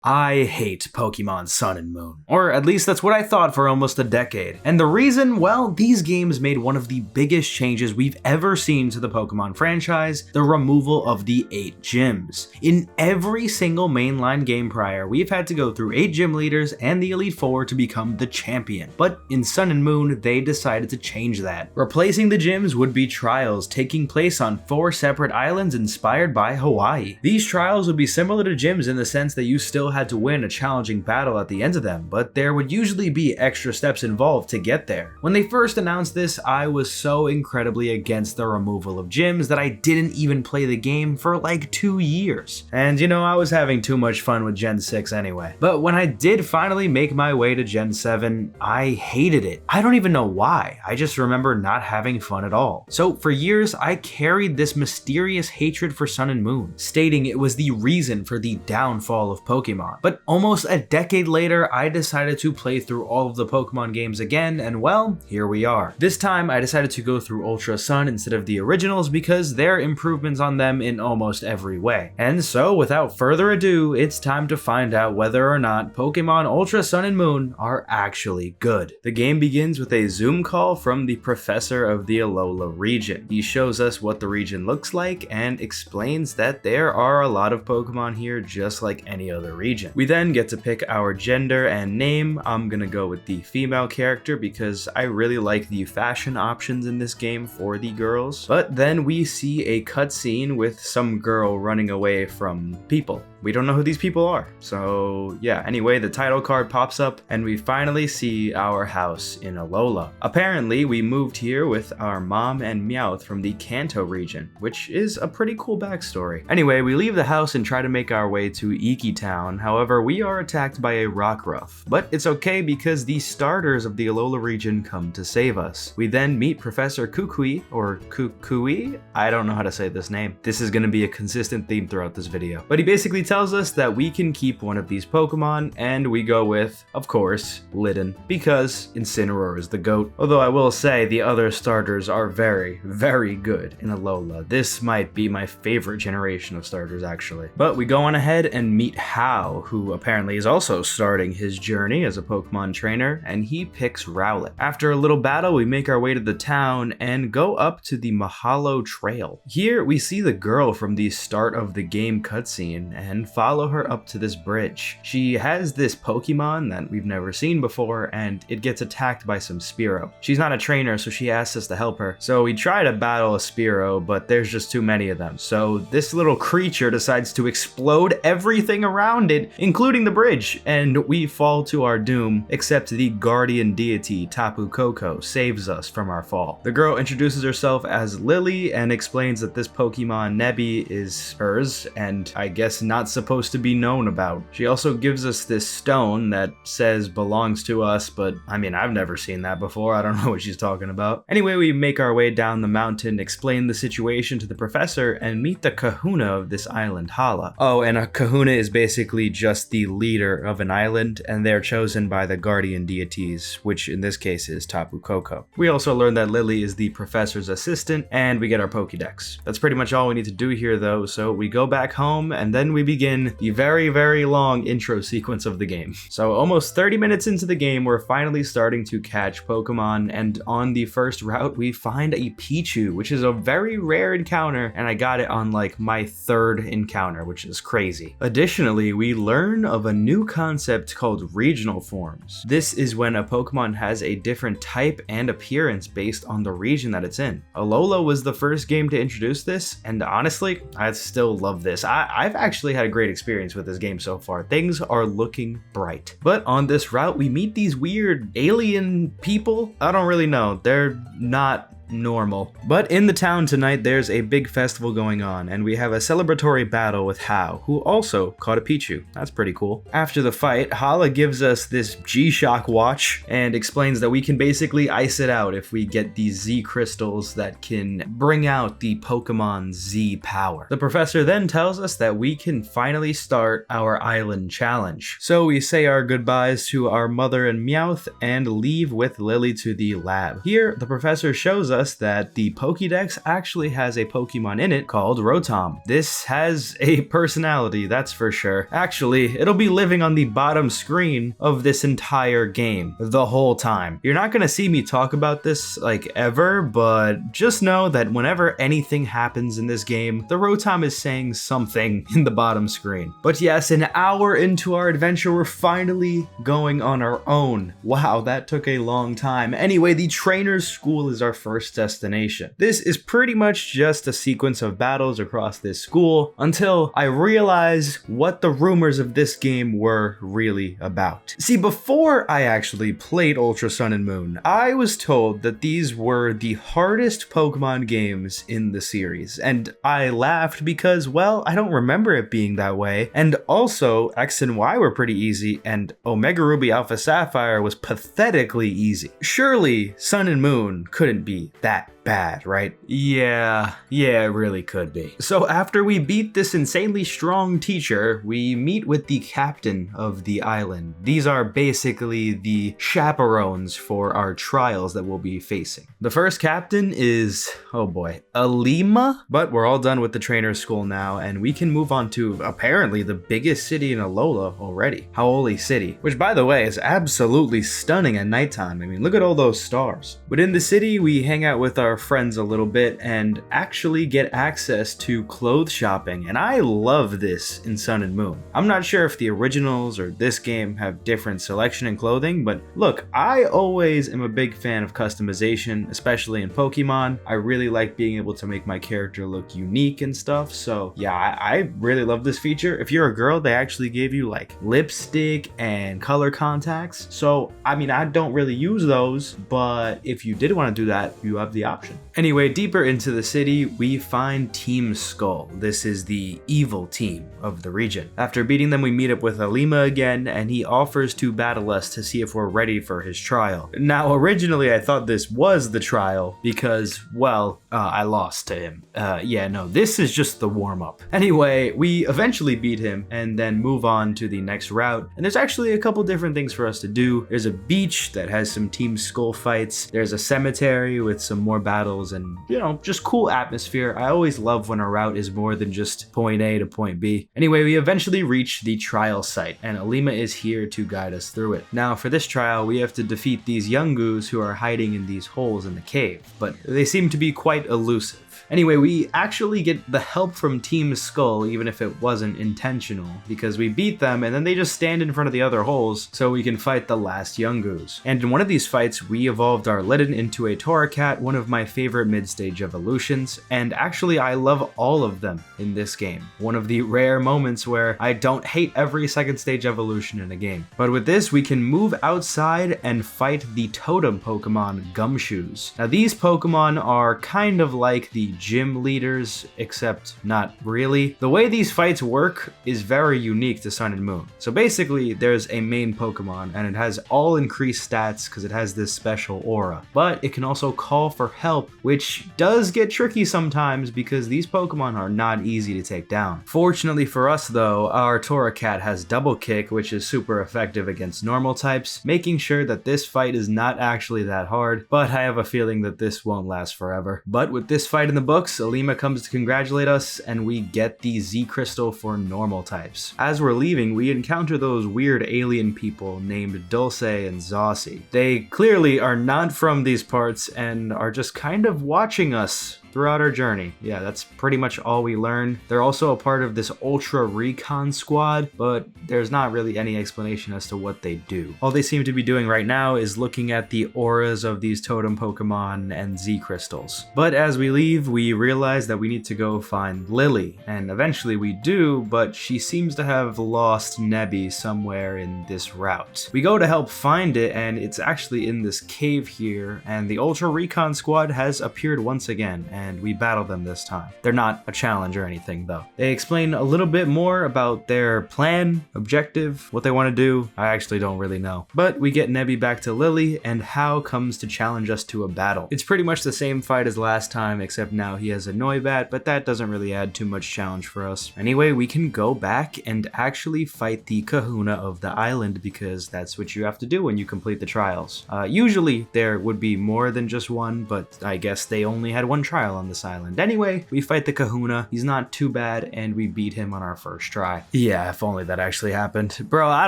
I hate Pokemon Sun and Moon. Or at least that's what I thought for almost a decade. And the reason, well, these games made one of the biggest changes we've ever seen to the Pokemon franchise, the removal of the 8 gyms. In every single mainline game prior, we've had to go through 8 gym leaders and the Elite Four to become the champion. But in Sun and Moon, they decided to change that. Replacing the gyms would be trials taking place on 4 separate islands inspired by Hawaii. These trials would be similar to gyms in the sense that you still had to win a challenging battle at the end of them, but there would usually be extra steps involved to get there. When they first announced this, I was so incredibly against the removal of gyms that I didn't even play the game for like 2 years. And you know, I was having too much fun with Gen 6 anyway. But when I did finally make my way to Gen 7, I hated it. I don't even know why, I just remember not having fun at all. So for years, I carried this mysterious hatred for Sun and Moon, stating it was the reason for the downfall of Pokemon. But almost a decade later, I decided to play through all of the Pokemon games again, and well, here we are. This time, I decided to go through Ultra Sun instead of the originals because there are improvements on them in almost every way. And so, without further ado, it's time to find out whether or not Pokemon Ultra Sun and Moon are actually good. The game begins with a Zoom call from the professor of the Alola region. He shows us what the region looks like and explains that there are a lot of Pokemon here just like any other region. We then get to pick our gender and name. I'm gonna go with the female character because I really like the fashion options in this game for the girls. But then we see a cutscene with some girl running away from people. We don't know who these people are. So yeah, anyway, the title card pops up and we finally see our house in Alola. Apparently, we moved here with our mom and Meowth from the Kanto region, which is a pretty cool backstory. Anyway, we leave the house and try to make our way to Iki Town. However, we are attacked by a Rockruff, but it's okay because the starters of the Alola region come to save us. We then meet Professor Kukui, or Kukui? I don't know how to say this name. This is gonna be a consistent theme throughout this video. But he basically tells us that we can keep one of these Pokemon, and we go with, of course, Litten, because Incineroar is the GOAT. Although I will say the other starters are very, very good in Alola. This might be my favorite generation of starters, actually. But we go on ahead and meet Hau, who apparently is also starting his journey as a Pokemon trainer, and he picks Rowlet. After a little battle, we make our way to the town and go up to the Mahalo Trail. Here, we see the girl from the start of the game cutscene, and follow her up to this bridge. She has this Pokemon that we've never seen before, and it gets attacked by some Spearow. She's not a trainer, so she asks us to help her. So we try to battle a Spearow, but there's just too many of them. So this little creature decides to explode everything around it, including the bridge, and we fall to our doom, except the guardian deity Tapu Koko saves us from our fall. The girl introduces herself as Lily and explains that this Pokemon Nebby is hers, and I guess not supposed to be known about. She also gives us this stone that says belongs to us, but I mean, I've never seen that before. I don't know what she's talking about. Anyway, we make our way down the mountain, explain the situation to the professor, and meet the kahuna of this island, Hala. Oh, and a kahuna is basically just the leader of an island, and they're chosen by the guardian deities, which in this case is Tapu Koko. We also learn that Lily is the professor's assistant, and we get our Pokédex. That's pretty much all we need to do here though, so we go back home, and then we begin the very, very long intro sequence of the game. So almost 30 minutes into the game, we're finally starting to catch Pokemon, and on the first route, we find a Pichu, which is a very rare encounter, and I got it on like my 3rd encounter, which is crazy. Additionally, we learn of a new concept called regional forms. This is when a Pokemon has a different type and appearance based on the region that it's in. Alola was the first game to introduce this, and honestly, I still love this. I've actually had a great experience with this game so far. Things are looking bright. But on this route, we meet these weird alien people. I don't really know. They're not normal. But in the town tonight, there's a big festival going on, and we have a celebratory battle with Hau, who also caught a Pichu. That's pretty cool. After the fight, Hala gives us this G-Shock watch and explains that we can basically ice it out if we get these Z crystals that can bring out the Pokemon Z power. The professor then tells us that we can finally start our island challenge. So we say our goodbyes to our mother and Meowth and leave with Lily to the lab. Here, the professor shows us us that the Pokédex actually has a Pokemon in it called Rotom. This has a personality, that's for sure. Actually, it'll be living on the bottom screen of this entire game the whole time. You're not gonna see me talk about this like ever, but just know that whenever anything happens in this game, the Rotom is saying something in the bottom screen. But yes, an hour into our adventure, we're finally going on our own. Wow, that took a long time. Anyway, the trainer's school is our first destination. This is pretty much just a sequence of battles across this school until I realize what the rumors of this game were really about. See, before I actually played Ultra Sun and Moon, I was told that these were the hardest Pokemon games in the series, and I laughed because, well, I don't remember it being that way, and also X and Y were pretty easy, and Omega Ruby Alpha Sapphire was pathetically easy. Surely Sun and Moon couldn't be that bad, right? Yeah, it really could be. So after we beat this insanely strong teacher, we meet with the captain of the island. These are basically the chaperones for our trials that we'll be facing. The first captain is, oh boy, Alima? But we're all done with the trainer's school now, and we can move on to apparently the biggest city in Alola already, Hau'oli City, which by the way is absolutely stunning at nighttime. I mean, look at all those stars. But in the city, we hang out with our friends a little bit and actually get access to clothes shopping, and I love this in Sun and Moon. I'm not sure if the originals or this game have different selection in clothing, but look, I always am a big fan of customization, especially in Pokemon. I really like being able to make my character look unique and stuff, so yeah, I really love this feature. If you're a girl, they actually gave you like lipstick and color contacts, so I mean, I don't really use those, but if you did want to do that, you have the option. Anyway, deeper into the city, we find Team Skull. This is the evil team of the region. After beating them, we meet up with Alima again, and he offers to battle us to see if we're ready for his trial. Now, originally I thought this was the trial because, well, I lost to him. Yeah, no, this is just the warm-up. Anyway, we eventually beat him and then move on to the next route, and there's actually a couple different things for us to do. There's a beach that has some Team Skull fights. There's a cemetery with some more battles and, you know, just cool atmosphere. I always love when a route is more than just point A to point B. Anyway, we eventually reach the trial site, and Alima is here to guide us through it. Now, for this trial, we have to defeat these Yungoos who are hiding in these holes in the cave, but they seem to be quite elusive. Anyway, we actually get the help from Team Skull, even if it wasn't intentional, because we beat them and then they just stand in front of the other holes so we can fight the last Yungoos. And in one of these fights, we evolved our Litten into a Torracat, one of my favorite mid-stage evolutions, and actually I love all of them in this game. One of the rare moments where I don't hate every second stage evolution in a game. But with this, we can move outside and fight the totem Pokemon Gumshoos. Now these Pokemon are kind of like the gym leaders, except not really. The way these fights work is very unique to Sun and Moon. So basically, there's a main Pokemon, and it has all increased stats because it has this special aura. But it can also call for help, which does get tricky sometimes because these Pokemon are not easy to take down. Fortunately for us though, our Torracat has Double Kick, which is super effective against normal types, making sure that this fight is not actually that hard, but I have a feeling that this won't last forever. But with this fight in the books, Alima comes to congratulate us, and we get the Z Crystal for normal types. As we're leaving, we encounter those weird alien people named Dulce and Zossie. They clearly are not from these parts and are just kind of watching us throughout our journey. Yeah, that's pretty much all we learn. They're also a part of this Ultra Recon squad, but there's not really any explanation as to what they do. All they seem to be doing right now is looking at the auras of these totem Pokemon and Z crystals. But as we leave, we realize that we need to go find Lily, and eventually we do, but she seems to have lost Nebby somewhere in this route. We go to help find it, and it's actually in this cave here, and the Ultra Recon squad has appeared once again, and we battle them this time. They're not a challenge or anything though. They explain a little bit more about their plan, objective, what they want to do. I actually don't really know. But we get Nebby back to Lily, and Hao comes to challenge us to a battle. It's pretty much the same fight as last time, except now he has a Noibat, but that doesn't really add too much challenge for us. Anyway, we can go back and actually fight the Kahuna of the island, because that's what you have to do when you complete the trials. Usually there would be more than just one, but I guess they only had one trial on this island. Anyway, we fight the Kahuna. He's not too bad, and we beat him on our first try. Yeah, if only that actually happened. Bro, I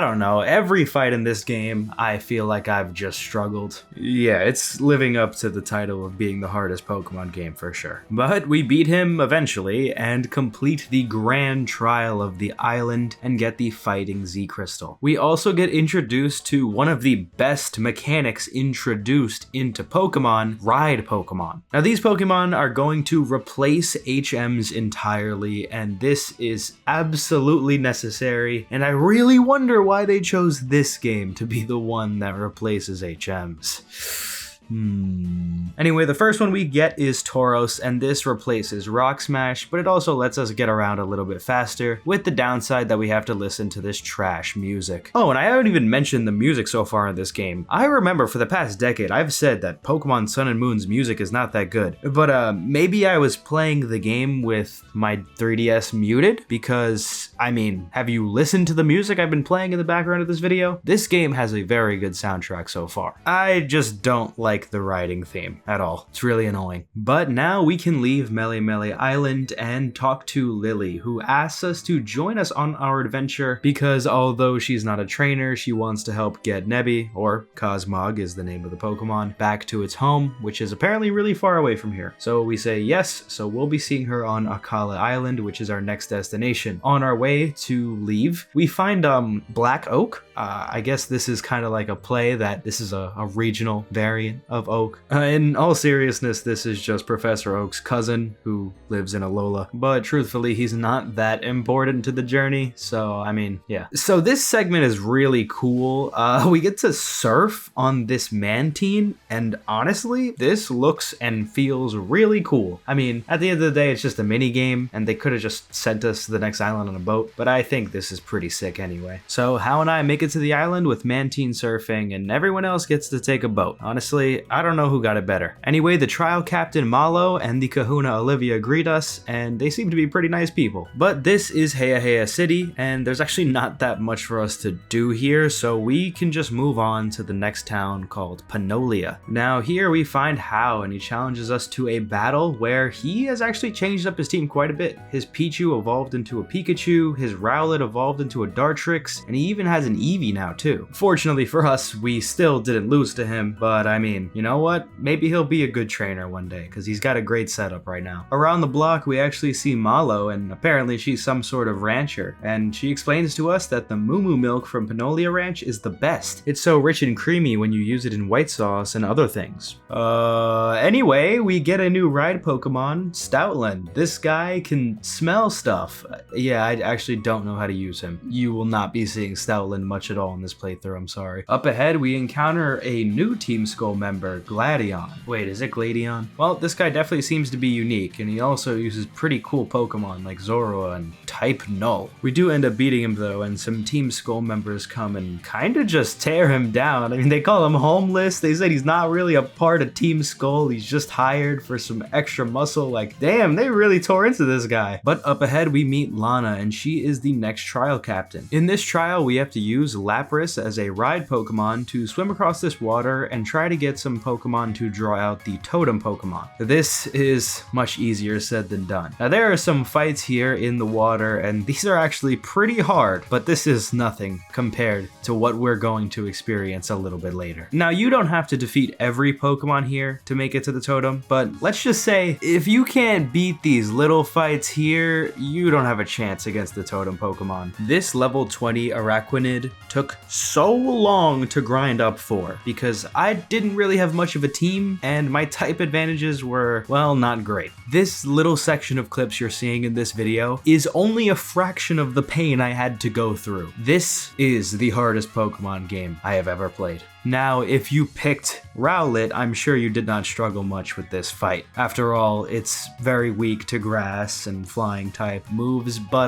don't know. Every fight in this game, I feel like I've just struggled. Yeah, it's living up to the title of being the hardest Pokemon game for sure. But we beat him eventually and complete the grand trial of the island and get the Fighting Z Crystal. We also get introduced to one of the best mechanics introduced into Pokemon, Ride Pokemon. Now these Pokemon are going to replace HMs entirely, and this is absolutely necessary, and I really wonder why they chose this game to be the one that replaces HMs. Anyway, the first one we get is Tauros, and this replaces Rock Smash, but it also lets us get around a little bit faster, with the downside that we have to listen to this trash music. Oh, and I haven't even mentioned the music so far in this game. I remember for the past decade, I've said that Pokemon Sun and Moon's music is not that good, but maybe I was playing the game with my 3DS muted, because, I mean, have you listened to the music I've been playing in the background of this video? This game has a very good soundtrack so far. I just don't like the riding theme at all. It's really annoying. But now we can leave Melemele Island and talk to Lily, who asks us to join us on our adventure because although she's not a trainer, she wants to help get Nebby, or Cosmog is the name of the Pokemon, back to its home, which is apparently really far away from here. So we say yes, so we'll be seeing her on Akala Island, which is our next destination. On our way to leave, we find Black Oak. I guess this is kind of like a play that this is a regional variant of Oak. In all seriousness, this is just Professor Oak's cousin who lives in Alola, but truthfully, he's not that important to the journey, so I mean, yeah. So this segment is really cool. We get to surf on this Mantine, and honestly, this looks and feels really cool. I mean, at the end of the day, it's just a mini game, and they could have just sent us to the next island on a boat, but I think this is pretty sick anyway. So Hao and I make it to the island with Mantine surfing, and everyone else gets to take a boat. Honestly, I don't know who got it better. Anyway, the trial captain Malo and the Kahuna Olivia greet us, and they seem to be pretty nice people. But this is Heihei City, and there's actually not that much for us to do here, so we can just move on to the next town called Panolia. Now here we find Hao, and he challenges us to a battle where he has actually changed up his team quite a bit. His Pichu evolved into a Pikachu, his Rowlet evolved into a Dartrix, and he even has an Eevee now too. Fortunately for us, we still didn't lose to him, but I mean, you know what? Maybe he'll be a good trainer one day, because he's got a great setup right now. Around the block, we actually see Malo, and apparently she's some sort of rancher, and she explains to us that the Moo Moo milk from Panolia Ranch is the best. It's so rich and creamy when you use it in white sauce and other things. Anyway, we get a new ride Pokemon, Stoutland. This guy can smell stuff. Yeah, I actually don't know how to use him. You will not be seeing Stoutland much at all in this playthrough, I'm sorry. Up ahead, we encounter a new Team Skull member, Gladion. Wait, is it Gladion? Well, this guy definitely seems to be unique, and he also uses pretty cool Pokemon like Zorua and Type Null. We do end up beating him though, and some Team Skull members come and kinda just tear him down. I mean, they call him homeless. They said he's not really a part of Team Skull. He's just hired for some extra muscle. Like, damn, they really tore into this guy. But up ahead, we meet Lana, and she is the next trial captain. In this trial, we have to use Lapras as a ride Pokemon to swim across this water and try to get some Pokemon to draw out the totem Pokemon. This is much easier said than done. Now, there are some fights here in the water, and these are actually pretty hard, but this is nothing compared to what we're going to experience a little bit later. Now, you don't have to defeat every Pokemon here to make it to the totem, but let's just say, if you can't beat these little fights here, you don't have a chance against the totem Pokemon. This level 20 Araquanid took so long to grind up for, because I didn't really have much of a team, and my type advantages were, well, not great. This little section of clips you're seeing in this video is only a fraction of the pain I had to go through. This is the hardest Pokemon game I have ever played. Now, if you picked Rowlet, I'm sure you did not struggle much with this fight. After all, it's very weak to grass and flying type moves, but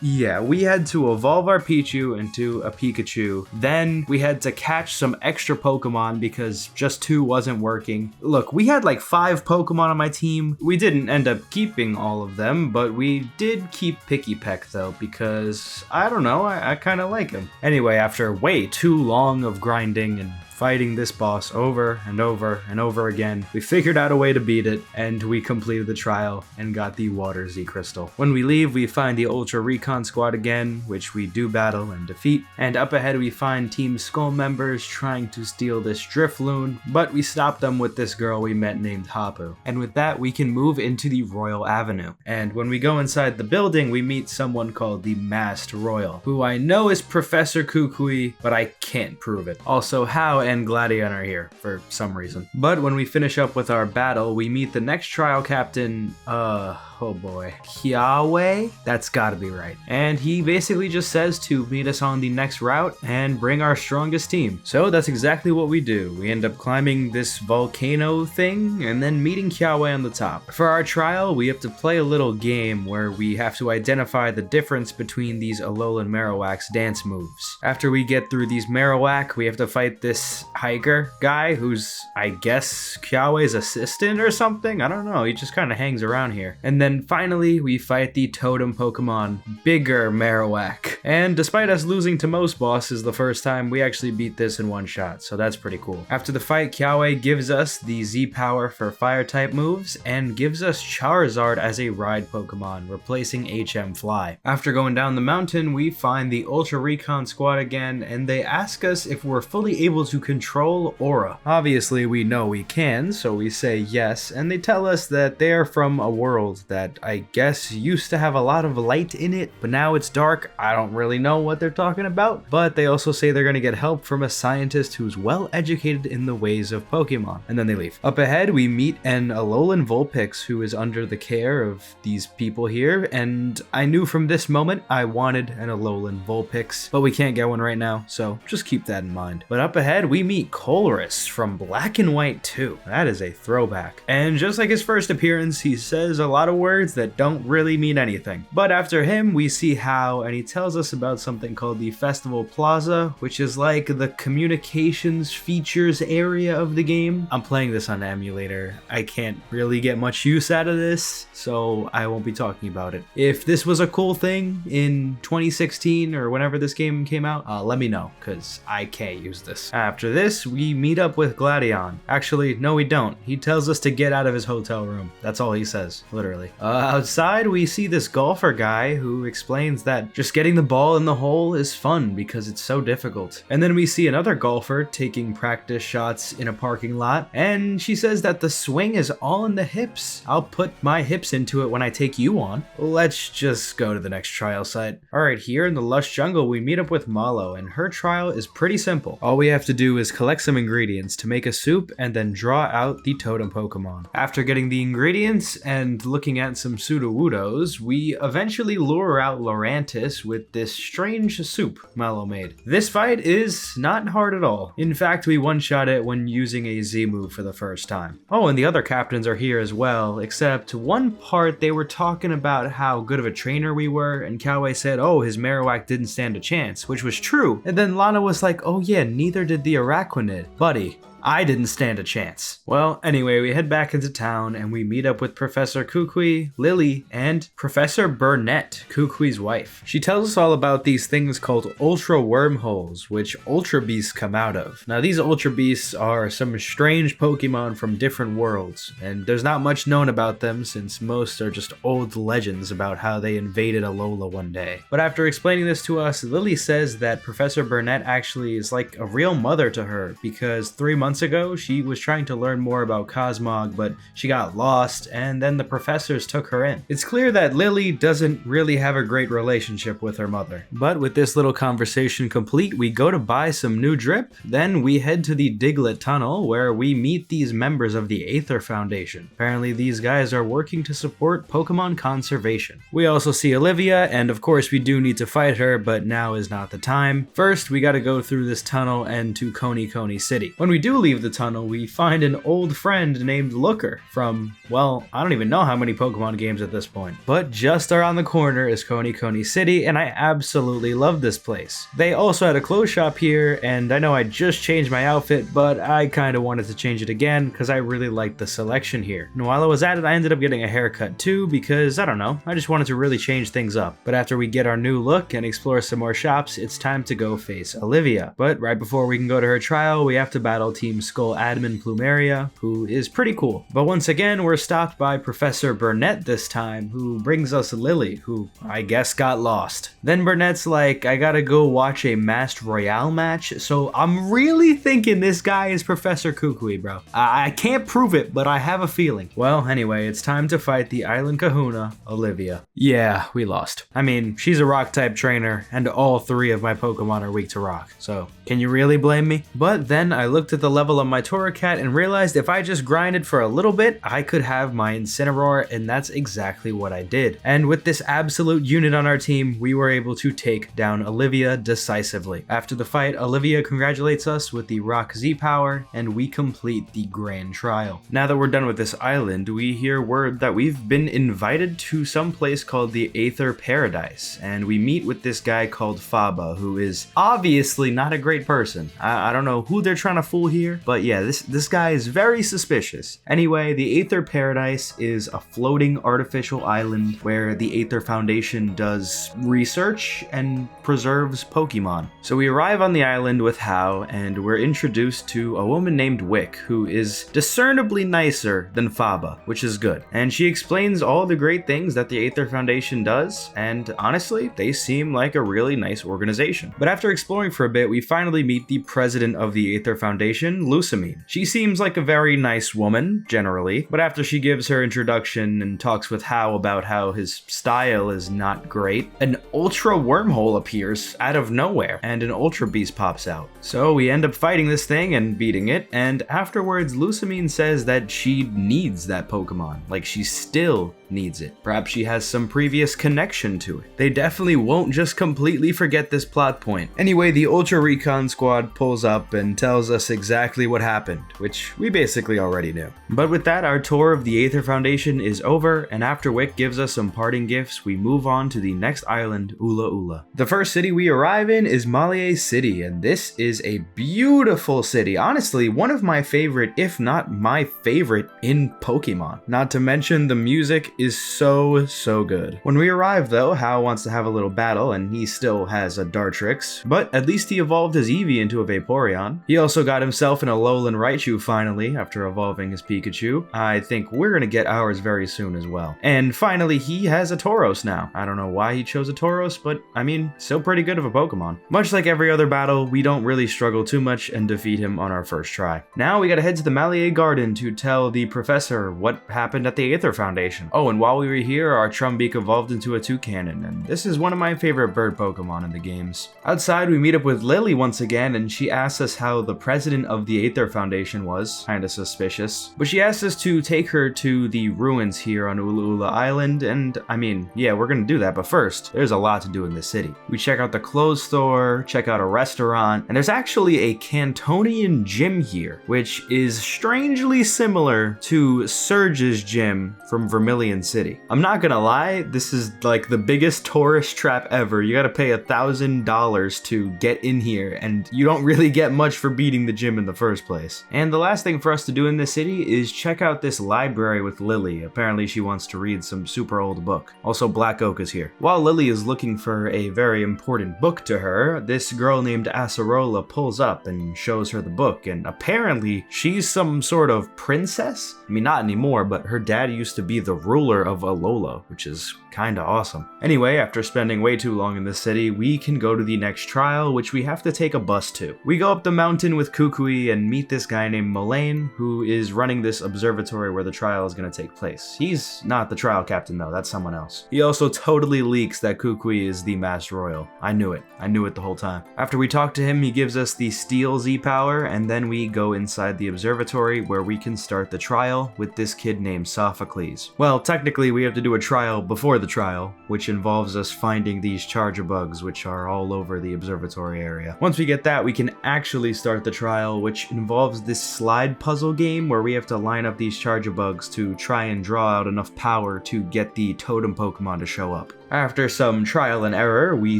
yeah, we had to evolve our Pichu into a Pikachu. Then we had to catch some extra Pokemon because just 2 wasn't working. Look, we had like 5 Pokemon on my team. We didn't end up keeping all of them, but we did keep Pikipek though, because I don't know, I kind of like him. Anyway, after way too long of grinding and fighting this boss over and over and over again, we figured out a way to beat it, and we completed the trial and got the Water Z Crystal. When we leave, we find the Ultra Recon Squad again, which we do battle and defeat, and up ahead we find Team Skull members trying to steal this Drifloon, but we stop them with this girl we met named Hapu. And with that, we can move into the Royal Avenue. And when we go inside the building, we meet someone called the Masked Royal, who I know is Professor Kukui, but I can't prove it. Also, Hao and Gladion are here for some reason. But when we finish up with our battle, we meet the next trial captain, oh boy, Kiawe? That's gotta be right. And he basically just says to meet us on the next route and bring our strongest team. So that's exactly what we do. We end up climbing this volcano thing and then meeting Kiawe on the top. For our trial, we have to play a little game where we have to identify the difference between these Alolan Marowak's dance moves. After we get through these Marowak, we have to fight this hiker guy who's, I guess, Kiawe's assistant or something? I don't know, he just kind of hangs around here. And then finally, we fight the totem Pokemon, Bigger Marowak. And despite us losing to most bosses the first time, we actually beat this in one shot, so that's pretty cool. After the fight, Kiawe gives us the Z power for fire type moves and gives us Charizard as a ride Pokemon, replacing HM Fly. After going down the mountain, we find the Ultra Recon Squad again, and they ask us if we're fully able to control Aura. Obviously, we know we can, so we say yes, and they tell us that they are from a world that I guess used to have a lot of light in it, but now it's dark. I don't really know what they're talking about, but they also say they're gonna get help from a scientist who's well educated in the ways of Pokemon, and then they leave. Up ahead, we meet an Alolan Vulpix who is under the care of these people here, and I knew from this moment I wanted an Alolan Vulpix, but we can't get one right now, so just keep that in mind. But up ahead, we meet Colress from Black and White 2. That is a throwback. And just like his first appearance, he says a lot of words that don't really mean anything. But after him, we see Hao, and he tells us about something called the Festival Plaza, which is like the communications features area of the game. I'm playing this on emulator. I can't really get much use out of this, so I won't be talking about it. If this was a cool thing in 2016 or whenever this game came out, let me know, because I can't use this. After this, we meet up with Gladion. Actually, no we don't. He tells us to get out of his hotel room. That's all he says, literally. Outside, we see this golfer guy who explains that just getting the ball in the hole is fun because it's so difficult. And then we see another golfer taking practice shots in a parking lot, and she says that the swing is all in the hips. I'll put my hips into it when I take you on. Let's just go to the next trial site. Alright, here in the lush jungle, we meet up with Mallow, and her trial is pretty simple. All we have to do is collect some ingredients to make a soup and then draw out the totem Pokemon. After getting the ingredients and looking at some Sudowoodos, we eventually lure out Lurantis with this strange soup Mallow made. This fight is not hard at all. In fact, we one-shot it when using a Z move for the first time. Oh, and the other captains are here as well, except one part they were talking about how good of a trainer we were, and Kiawe said, oh, his Marowak didn't stand a chance, which was true. And then Lana was like, oh yeah, neither did the Araquanid. Buddy, I didn't stand a chance. Well, anyway, we head back into town and we meet up with Professor Kukui, Lily, and Professor Burnett, Kukui's wife. She tells us all about these things called Ultra Wormholes, which Ultra Beasts come out of. Now, these Ultra Beasts are some strange Pokemon from different worlds, and there's not much known about them since most are just old legends about how they invaded Alola one day. But after explaining this to us, Lily says that Professor Burnett actually is like a real mother to her because 3 months months ago, she was trying to learn more about Cosmog, but she got lost, and then the professors took her in. It's clear that Lily doesn't really have a great relationship with her mother. But with this little conversation complete, we go to buy some new drip, then we head to the Diglett Tunnel, where we meet these members of the Aether Foundation. Apparently these guys are working to support Pokemon conservation. We also see Olivia, and of course we do need to fight her, but now is not the time. First, we gotta go through this tunnel and to Coney City. When we do leave the tunnel, we find an old friend named Looker from, well, I don't even know how many Pokemon games at this point. But just around the corner is Coney City, and I absolutely love this place. They also had a clothes shop here, and I know I just changed my outfit, but I kinda wanted to change it again because I really liked the selection here. And while I was at it, I ended up getting a haircut too because, I don't know, I just wanted to really change things up. But after we get our new look and explore some more shops, it's time to go face Olivia. But right before we can go to her trial, we have to battle Team Skull admin Plumeria, who is pretty cool. But once again, we're stopped by Professor Burnett this time, who brings us Lily, who I guess got lost. Then Burnett's like, I gotta go watch a Masked Royale match, so I'm really thinking this guy is Professor Kukui, bro. I can't prove it, but I have a feeling. Well, anyway, it's time to fight the Island Kahuna, Olivia. Yeah, we lost. I mean, she's a rock type trainer, and all three of my Pokemon are weak to rock, so can you really blame me? But then I looked at the level of my Torracat and realized if I just grinded for a little bit, I could have my Incineroar, and that's exactly what I did. And with this absolute unit on our team, we were able to take down Olivia decisively. After the fight, Olivia congratulates us with the Rock Z power, and we complete the grand trial. Now that we're done with this island, we hear word that we've been invited to some place called the Aether Paradise, and we meet with this guy called Faba, who is obviously not a great person. I don't know who they're trying to fool here, but yeah, this guy is very suspicious. Anyway, the Aether Paradise is a floating artificial island where the Aether Foundation does research and preserves Pokemon. So we arrive on the island with Hau, and we're introduced to a woman named Wick, who is discernibly nicer than Faba, which is good. And she explains all the great things that the Aether Foundation does, and honestly, they seem like a really nice organization. But after exploring for a bit, we finally meet the president of the Aether Foundation, Lusamine. She seems like a very nice woman, generally, but after she gives her introduction and talks with Hau about how his style is not great, an Ultra Wormhole appears out of nowhere, and an Ultra Beast pops out. So we end up fighting this thing and beating it, and afterwards Lusamine says that she needs that Pokemon, like she still needs it. Perhaps she has some previous connection to it. They definitely won't just completely forget this plot point. Anyway, the Ultra Recon Squad pulls up and tells us exactly what happened, which we basically already knew. But with that, our tour of the Aether Foundation is over, and after Wick gives us some parting gifts, we move on to the next island, Ula Ula. The first city we arrive in is Malie City, and this is a beautiful city. Honestly, one of my favorite, if not my favorite, in Pokemon. Not to mention the music is so good. When we arrive though, Hau wants to have a little battle, and he still has a Dartrix, but at least he evolved his Eevee into a Vaporeon. He also got himself an Alolan Raichu finally, after evolving his Pikachu. I think we're gonna get ours very soon as well. And finally, he has a Tauros now. I don't know why he chose a Tauros, but I mean, still pretty good of a Pokemon. Much like every other battle, we don't really struggle too much and defeat him on our first try. Now we gotta head to the Malie Garden to tell the professor what happened at the Aether Foundation. Oh, and while we were here, our Trumbeak evolved into a Toucannon, and this is one of my favorite bird Pokemon in the games. Outside, we meet up with Lily once again, and she asks us how the president of the Aether Foundation was, kinda suspicious. But she asked us to take her to the ruins here on Ula Ula Island, and I mean, yeah, we're gonna do that, but first, there's a lot to do in this city. We check out the clothes store, check out a restaurant, and there's actually a Cantonian gym here, which is strangely similar to Surge's gym from Vermilion City. I'm not gonna lie, this is like the biggest tourist trap ever. You gotta pay $1,000 to get in here, and you don't really get much for beating the gym in the first place. And the last thing for us to do in this city is check out this library with Lily. Apparently she wants to read some super old book. Also, Black Oak is here. While Lily is looking for a very important book to her, this girl named Acerola pulls up and shows her the book, and apparently she's some sort of princess? I mean, not anymore, but her dad used to be the ruler of Alola, which is kinda awesome. Anyway, after spending way too long in the city, we can go to the next trial, which we have to take a bus to. We go up the mountain with Kukui and meet this guy named Mullane, who is running this observatory where the trial is going to take place. He's not the trial captain though, that's someone else. He also totally leaks that Kukui is the Master Royal. I knew it the whole time. After we talk to him, he gives us the Steel Z power, and then we go inside the observatory where we can start the trial with this kid named Sophocles. Well, technically we have to do a trial before the trial, which involves us finding these charger bugs which are all over the observatory area. Once we get that, we can actually start the trial, which involves this slide puzzle game where we have to line up these charger bugs to try and draw out enough power to get the totem Pokemon to show up. After some trial and error, we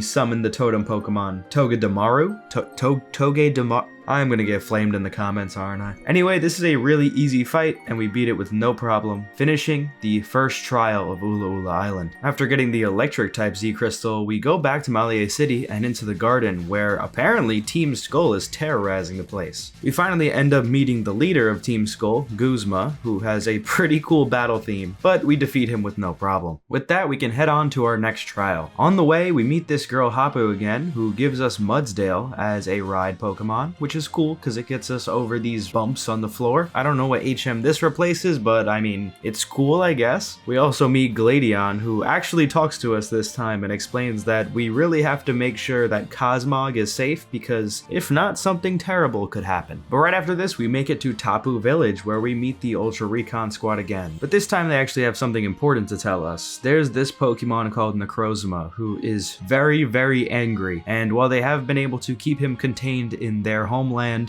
summon the totem Pokemon Togedemaru? Togedemaru? I'm gonna get flamed in the comments, aren't I? Anyway, this is a really easy fight, and we beat it with no problem, finishing the first trial of Ula Ula Island. After getting the electric type Z Crystal, we go back to Malie City and into the garden, where apparently Team Skull is terrorizing the place. We finally end up meeting the leader of Team Skull, Guzma, who has a pretty cool battle theme, but we defeat him with no problem. With that, we can head on to our next trial. On the way, we meet this girl Hapu again, who gives us Mudsdale as a ride Pokemon, which is cool because it gets us over these bumps on the floor. I don't know what HM this replaces, but I mean, it's cool, I guess. We also meet Gladion, who actually talks to us this time and explains that we really have to make sure that Cosmog is safe, because if not, something terrible could happen. But right after this, we make it to Tapu Village, where we meet the Ultra Recon Squad again. But this time they actually have something important to tell us. There's this Pokemon called Necrozma, who is very, very angry, and while they have been able to keep him contained in their homeland,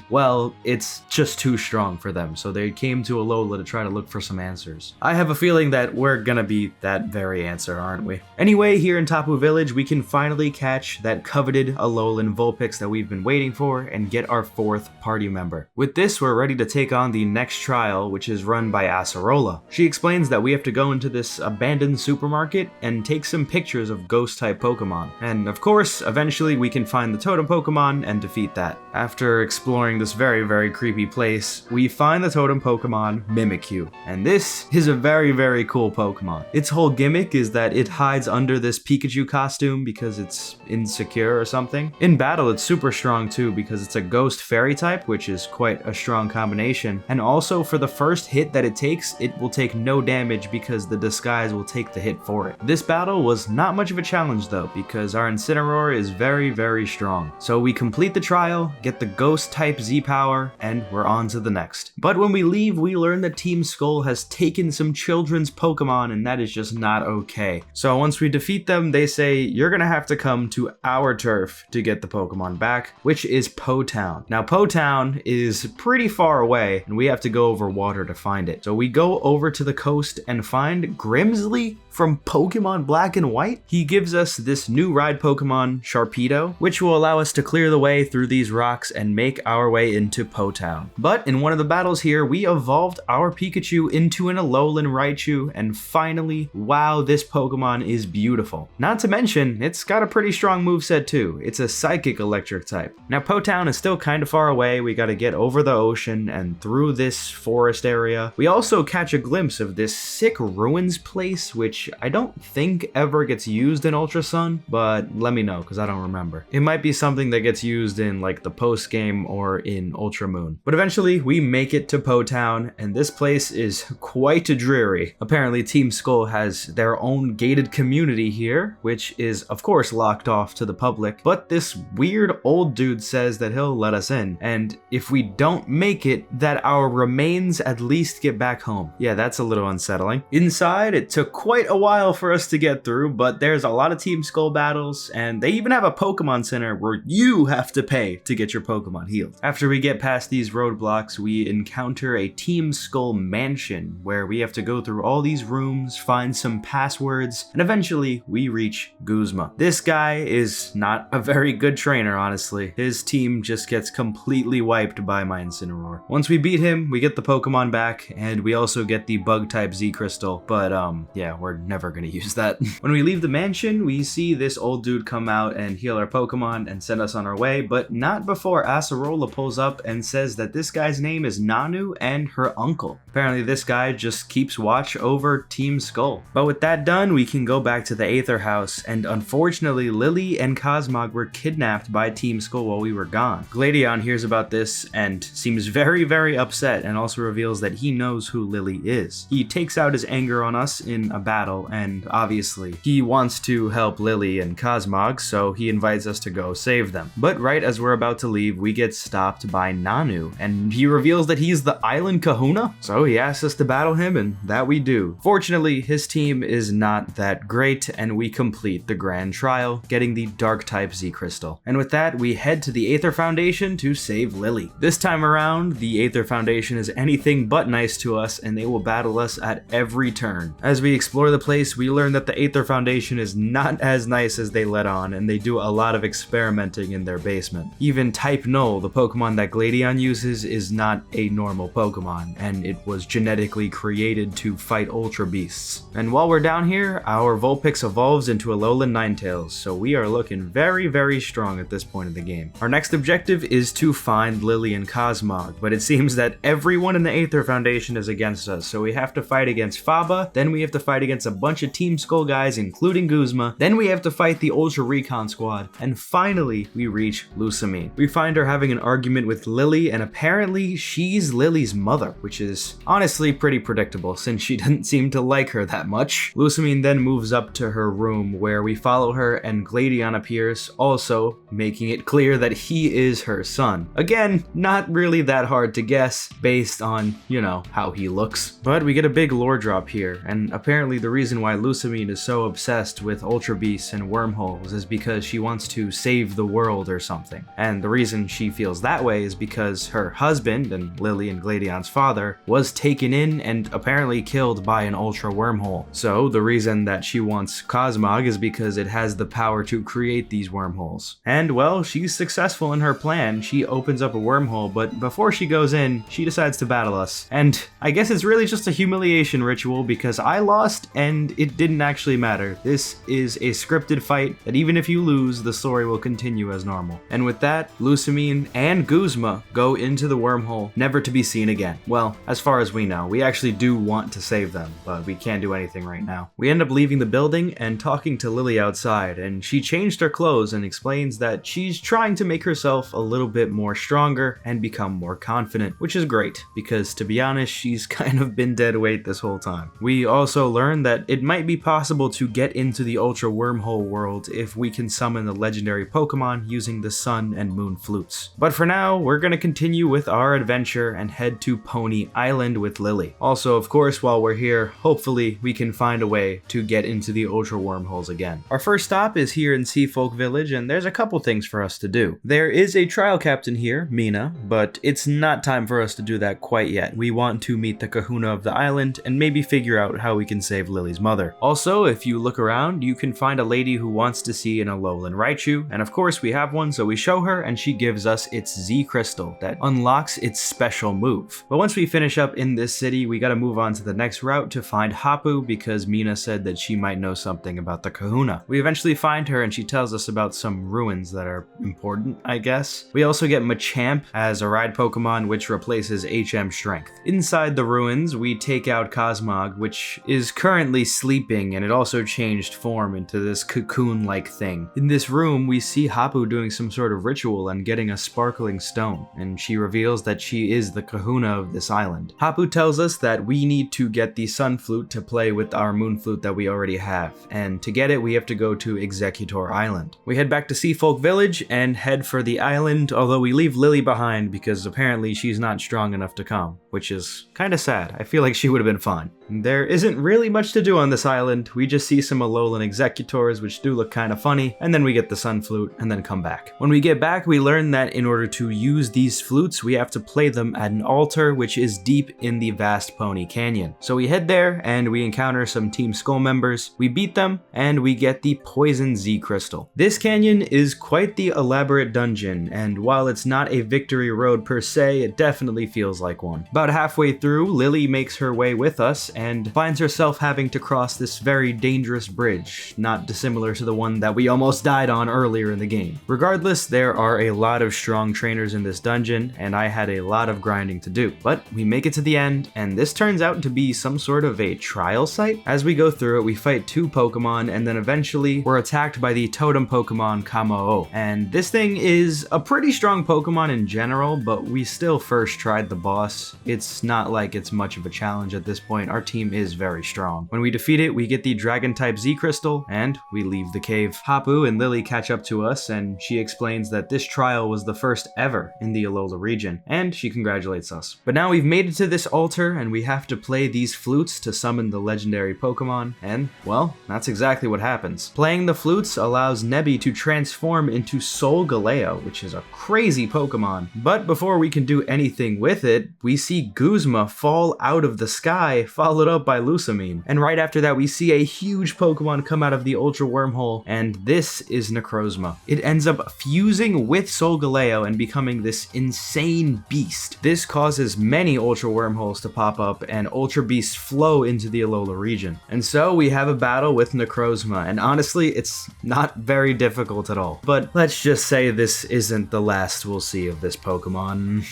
well, it's just too strong for them, so they came to Alola to try to look for some answers. I have a feeling that we're gonna be that very answer, aren't we? Anyway, here in Tapu Village, we can finally catch that coveted Alolan Vulpix that we've been waiting for and get our 4th party member. With this, we're ready to take on the next trial, which is run by Acerola. She explains that we have to go into this abandoned supermarket and take some pictures of ghost-type Pokemon. And of course, eventually we can find the totem Pokemon and defeat that. After exploring this very, very creepy place, we find the totem Pokemon Mimikyu. And this is a very, very cool Pokemon. Its whole gimmick is that it hides under this Pikachu costume because it's insecure or something. In battle, it's super strong too because it's a ghost fairy type, which is quite a strong combination. And also, for the first hit that it takes, it will take no damage because the disguise will take the hit for it. This battle was not much of a challenge though, because our Incineroar is very, very strong. So we complete the trial, get the ghost type Z power, and we're on to the next. But when we leave, we learn that Team Skull has taken some children's Pokemon, and that is just not okay. So once we defeat them, they say, you're gonna have to come to our turf to get the Pokemon back, which is Po Town. Now, Po Town is pretty far away, and we have to go over water to find it. So we go over to the coast and find Grimsley from Pokemon Black and White. He gives us this new ride Pokemon, Sharpedo, which will allow us to clear the way through these rocks and make our way into Po Town. But in one of the battles here, we evolved our Pikachu into an Alolan Raichu, and finally, wow, this Pokemon is beautiful. Not to mention, it's got a pretty strong moveset too. It's a Psychic Electric type. Now, Po Town is still kind of far away. We gotta get over the ocean and through this forest area. We also catch a glimpse of this sick ruins place, which I don't think ever gets used in Ultra Sun, but let me know because I don't remember. It might be something that gets used in like the post game or in Ultra Moon. But eventually we make it to Po Town, and this place is quite dreary. Apparently Team Skull has their own gated community here, which is of course locked off to the public, but this weird old dude says that he'll let us in, and if we don't make it, that our remains at least get back home. Yeah, that's a little unsettling. Inside, it took quite a while for us to get through, but there's a lot of Team Skull battles, and they even have a Pokemon Center where you have to pay to get your Pokemon healed. After we get past these roadblocks, we encounter a Team Skull mansion where we have to go through all these rooms, find some passwords, and eventually we reach Guzma. This guy is not a very good trainer, honestly. His team just gets completely wiped by my Incineroar. Once we beat him, we get the Pokemon back, and we also get the bug type Z Crystal, but yeah, we're never gonna use that. When we leave the mansion, we see this old dude come out and heal our Pokemon and send us on our way, but not before Acerola pulls up and says that this guy's name is Nanu and her uncle. Apparently this guy just keeps watch over Team Skull. But with that done, we can go back to the Aether House, and unfortunately Lily and Cosmog were kidnapped by Team Skull while we were gone. Gladion hears about this and seems very upset, and also reveals that he knows who Lily is. He takes out his anger on us in a battle, and obviously he wants to help Lily and Cosmog, so he invites us to go save them. But right as we're about to leave, we get stopped by Nanu, and he reveals that he's the island kahuna, so he asks us to battle him, and that we do. Fortunately, his team is not that great, and we complete the grand trial, getting the dark type Z crystal. And with that, we head to the Aether Foundation to save Lily. This time around, the Aether Foundation is anything but nice to us, and they will battle us at every turn. As we explore the place, we learn that the Aether Foundation is not as nice as they let on, and they do a lot of experimenting in their basement. Even Type Null, the Pokemon that Gladion uses, is not a normal Pokemon, and it was genetically created to fight Ultra Beasts. And while we're down here, our Vulpix evolves into a Alolan Ninetales, so we are looking very strong at this point in the game. Our next objective is to find Lily and Cosmog, but it seems that everyone in the Aether Foundation is against us, so we have to fight against Faba, then we have to fight against a bunch of Team Skull guys, including Guzma, then we have to fight the Ultra Recon Squad, and finally we reach Lusamine. We find her having an argument with Lily, and apparently she's Lily's mother, which is honestly pretty predictable since she didn't seem to like her that much. Lusamine then moves up to her room where we follow her, and Gladion appears, also making it clear that he is her son. Again, not really that hard to guess based on, you know, how he looks. But we get a big lore drop here, and apparently the reason why Lusamine is so obsessed with Ultra Beasts and wormholes is because she wants to save the world or something. And the reason she feels that way is because her husband, and Lily and Gladion's father, was taken in and apparently killed by an Ultra wormhole. So the reason that she wants Cosmog is because it has the power to create these wormholes. And well, she's successful in her plan. She opens up a wormhole, but before she goes in, she decides to battle us. And I guess it's really just a humiliation ritual because I lost and it didn't actually matter. This is a scripted fight that even if you lose, the story will continue as normal. And with that, Lusamine and Guzma go into the wormhole, never to be seen again. Well, as far as we know, we actually do want to save them, but we can't do anything right now. We end up leaving the building and talking to Lily outside, and she changed her clothes and explains that she's trying to make herself a little bit more stronger and become more confident, which is great, because to be honest, she's kind of been dead weight this whole time. We also learn that it might be possible to get into the Ultra Wormhole world if we can summon the legendary Pokemon using the Sun and Moon flutes. But for now, we're gonna continue with our adventure and head to Pony Island with Lily. Also, of course, while we're here, hopefully we can find a way to get into the Ultra Wormholes again. Our first stop is here in Seafolk Village, and there's a couple things for us to do. There is a trial captain here, Mina, but it's not time for us to do that quite yet. We want to meet the kahuna of the island and maybe figure out how we can save Lily's mother. Also, if you look around, you can find a lady who wants to see an Alolan Raichu, and of course we have one, so we show her and she gives us its Z crystal that unlocks its special move. But once we finish up in this city, we gotta move on to the next route to find Hapu because Mina said that she might know something about the kahuna. We eventually find her and she tells us about some ruins that are important, I guess. We also get Machamp as a ride Pokemon which replaces HM Strength. Inside the ruins, we take out Cosmog, which is currently sleeping, and it also changed form into this cocoon-like thing. In this room, we see Hapu doing some sort of ritual and getting a sparkling stone, and she reveals that she is the kahuna of this island. Hapu tells us that we need to get the Sun Flute to play with our Moon Flute that we already have, and to get it, we have to go to Exeggutor Island. We head back to Seafolk Village and head for the island, although we leave Lily behind because apparently she's not strong enough to come, which is kinda sad. I feel like she would have been fine. There isn't really much to do on this island. We just see some Alolan Exeggutors, which do look kinda funny, and then we get the Sun Flute and then come back. When we get back, we learn that in order to use these flutes, we have to play them at an altar which is deep in the vast Pony Canyon. So we head there and we encounter some Team Skull members, we beat them, and we get the Poison Z Crystal. This canyon is quite the elaborate dungeon, and while it's not a victory road per se, it definitely feels like one. About halfway through, Lily makes her way with us, and finds herself having to cross this very dangerous bridge, not dissimilar to the one that we almost died on earlier in the game. Regardless, there are a lot of strong trainers in this dungeon, and I had a lot of grinding to do. But we make it to the end, and this turns out to be some sort of a trial site. As we go through it, we fight 2 Pokemon, and then eventually we're attacked by the totem Pokemon Kamao. And this thing is a pretty strong Pokemon in general, but we still first tried the boss. It's not like it's much of a challenge at this point. Our team is very strong. When we defeat it, we get the Dragon-type Z Crystal, and we leave the cave. Hapu and Lily catch up to us, and she explains that this trial was the first ever in the Alola region, and she congratulates us. But now we've made it to this altar, and we have to play these flutes to summon the legendary Pokemon, and, well, that's exactly what happens. Playing the flutes allows Nebby to transform into Solgaleo, which is a crazy Pokemon. But before we can do anything with it, we see Guzma fall out of the sky, followed up by Lusamine. And right after that, we see a huge Pokemon come out of the Ultra Wormhole, and this is Necrozma. It ends up fusing with Solgaleo and becoming this insane beast. This causes many Ultra Wormholes to pop up, and Ultra Beasts flow into the Alola region. And so we have a battle with Necrozma, and honestly, it's not very difficult at all. But let's just say this isn't the last we'll see of this Pokemon.